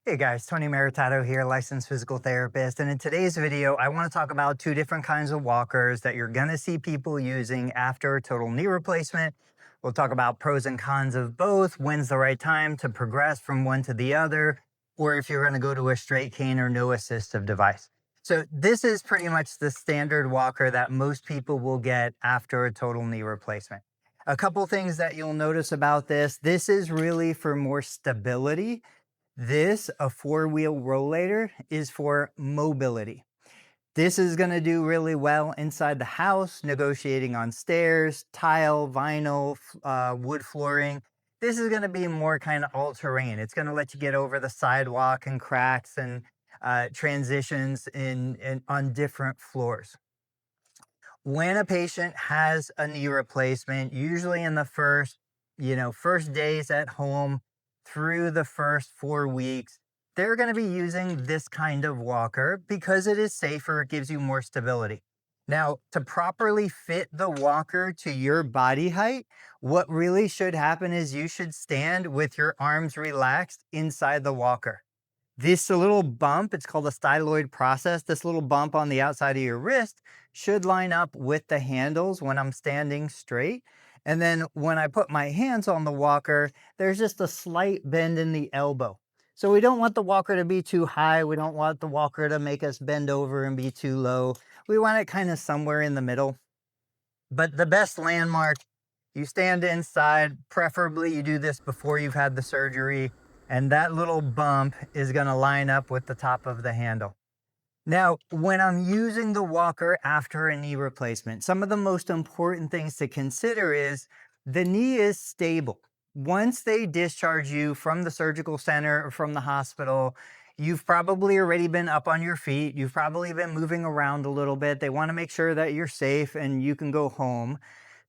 Hey guys, Tony Maritato here, licensed physical therapist. And in today's video, I want to talk about two different kinds of walkers that you're going to see people using after a total knee replacement. We'll talk about pros and cons of both, when's the right time to progress from one to the other, or if you're going to go to a straight cane or no assistive device. So this is pretty much the standard walker that most people will get after a total knee replacement. A couple things that you'll notice about this is really for more stability. This, a four-wheel rollator, is for mobility. This is going to do really well inside the house, negotiating on stairs, tile, vinyl, wood flooring. This is going to be more kind of all-terrain. It's going to let you get over the sidewalk and cracks and transitions on different floors. When a patient has a knee replacement, usually in the first days at home through the first 4 weeks, they're going to be using this kind of walker because it is safer. It gives you more stability. Now, to properly fit the walker to your body height, what really should happen is you should stand with your arms relaxed inside the walker. This little bump, it's called a styloid process. This little bump on the outside of your wrist should line up with the handles when I'm standing straight. And then when I put my hands on the walker, there's just a slight bend in the elbow. So we don't want the walker to be too high. We don't want the walker to make us bend over and be too low. We want it kind of somewhere in the middle. But the best landmark, you stand inside, preferably you do this before you've had the surgery, and that little bump is going to line up with the top of the handle. Now, when I'm using the walker after a knee replacement, some of the most important things to consider is the knee is stable. Once they discharge you from the surgical center or from the hospital, you've probably already been up on your feet. You've probably been moving around a little bit. They want to make sure that you're safe and you can go home.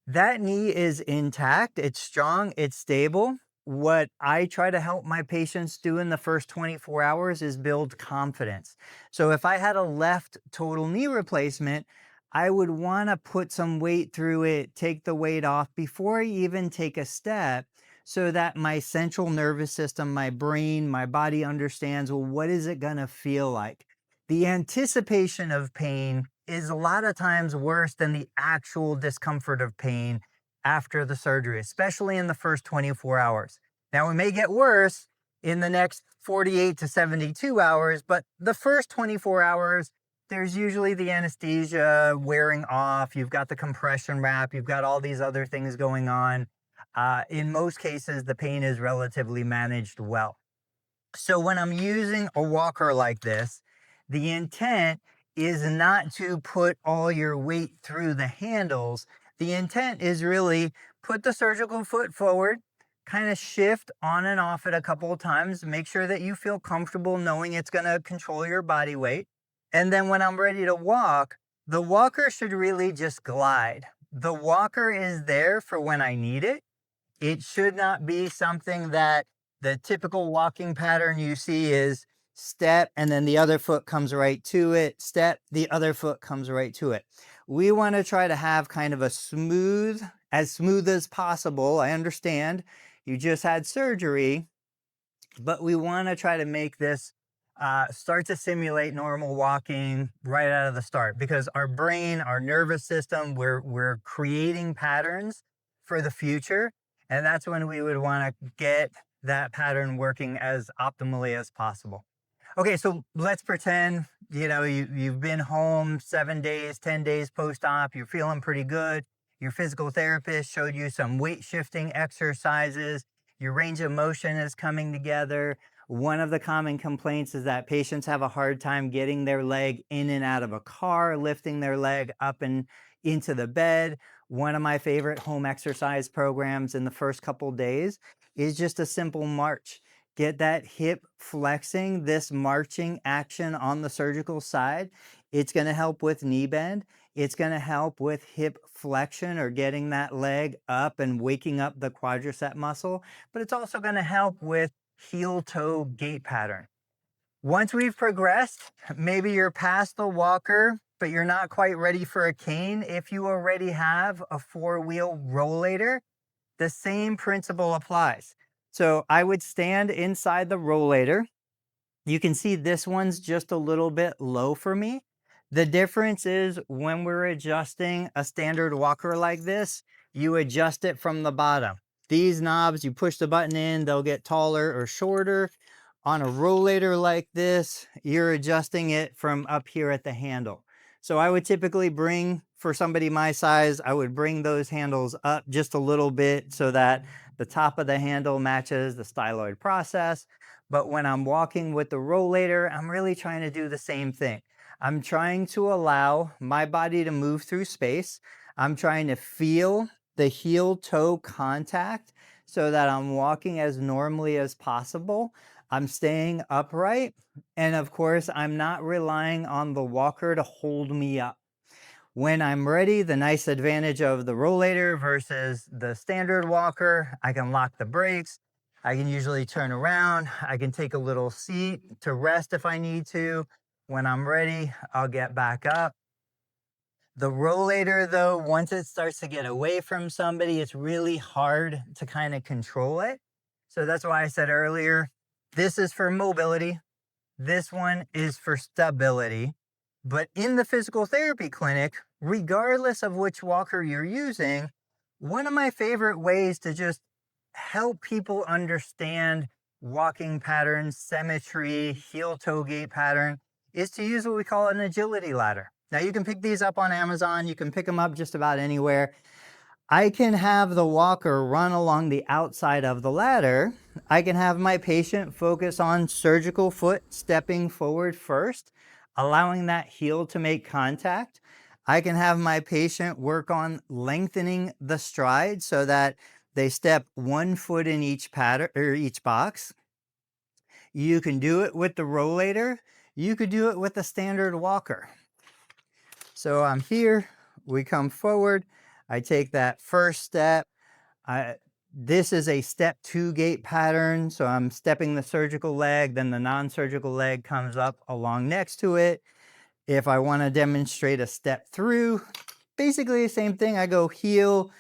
That knee is intact, it's strong, it's stable. What I try to help my patients do in the first 24 hours is build confidence. So if I had a left total knee replacement, I would want to put some weight through it, take the weight off before I even take a step so that my central nervous system, my brain, my body understands, well, what is it going to feel like? The anticipation of pain is a lot of times worse than the actual discomfort of pain after the surgery, especially in the first 24 hours. Now, it may get worse in the next 48 to 72 hours, but the first 24 hours, there's usually the anesthesia wearing off. You've got the compression wrap. You've got all these other things going on. In most cases, the pain is relatively managed well. So when I'm using a walker like this, the intent is not to put all your weight through the handles. The intent is really put the surgical foot forward, kind of shift on and off it a couple of times, make sure that you feel comfortable knowing it's going to control your body weight. And then when I'm ready to walk, the walker should really just glide. The walker is there for when I need it. It should not be something that the typical walking pattern you see is step and then the other foot comes right to it, step, the other foot comes right to it. We want to try to have kind of a as smooth as possible. I understand you just had surgery, but we want to try to make this start to simulate normal walking right out of the start, because our brain, our nervous system, we're creating patterns for the future. And that's when we would want to get that pattern working as optimally as possible. Okay, so let's pretend, you've been home 7 days, 10 days post-op, you're feeling pretty good. Your physical therapist showed you some weight shifting exercises. Your range of motion is coming together. One of the common complaints is that patients have a hard time getting their leg in and out of a car, lifting their leg up and into the bed. One of my favorite home exercise programs in the first couple days is just a simple march. Get that hip flexing, this marching action on the surgical side. It's going to help with knee bend. It's going to help with hip flexion or getting that leg up and waking up the quadricep muscle. But it's also going to help with heel-toe gait pattern. Once we've progressed, maybe you're past the walker, but you're not quite ready for a cane. If you already have a four-wheel rollator, the same principle applies. So I would stand inside the rollator. You can see this one's just a little bit low for me. The difference is when we're adjusting a standard walker like this, you adjust it from the bottom. These knobs, you push the button in, they'll get taller or shorter. On a rollator like this, you're adjusting it from up here at the handle. So I would typically bring, for somebody my size, I would bring those handles up just a little bit so that the top of the handle matches the styloid process. But when I'm walking with the rollator, I'm really trying to do the same thing. I'm trying to allow my body to move through space. I'm trying to feel the heel-toe contact so that I'm walking as normally as possible. I'm staying upright. And of course, I'm not relying on the walker to hold me up. When I'm ready, the nice advantage of the rollator versus the standard walker, I can lock the brakes. I can usually turn around. I can take a little seat to rest if I need to. When I'm ready, I'll get back up. The rollator though, once it starts to get away from somebody, it's really hard to kind of control it. So that's why I said earlier, this is for mobility. This one is for stability. But in the physical therapy clinic, regardless of which walker you're using, one of my favorite ways to just help people understand walking patterns, symmetry, heel-toe gait pattern, is to use what we call an agility ladder. Now you can pick these up on Amazon. You can pick them up just about anywhere. I can have the walker run along the outside of the ladder. I can have my patient focus on surgical foot stepping forward first, allowing that heel to make contact. I can have my patient work on lengthening the stride so that they step 1 foot in each pattern or each box. You can do it with the rollator. You could do it with the standard walker. So I'm here, we come forward. I take that first step. This is a step 2 gait pattern. So I'm stepping the surgical leg, then the non-surgical leg comes up along next to it. If I want to demonstrate a step through, basically the same thing. I go heel,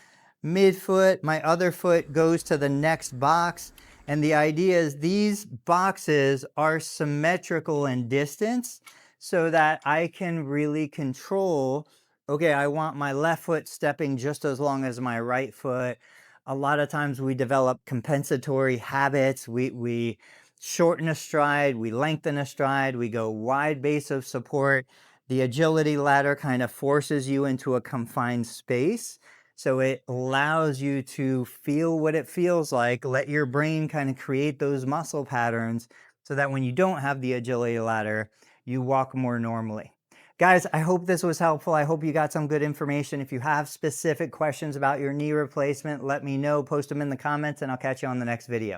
midfoot, my other foot goes to the next box. And the idea is these boxes are symmetrical in distance so that I can really control, okay, I want my left foot stepping just as long as my right foot. A lot of times we develop compensatory habits. We shorten a stride, we lengthen a stride, we go wide base of support. The agility ladder kind of forces you into a confined space. So it allows you to feel what it feels like, let your brain kind of create those muscle patterns so that when you don't have the agility ladder, you walk more normally. Guys, I hope this was helpful. I hope you got some good information. If you have specific questions about your knee replacement, let me know, post them in the comments, and I'll catch you on the next video.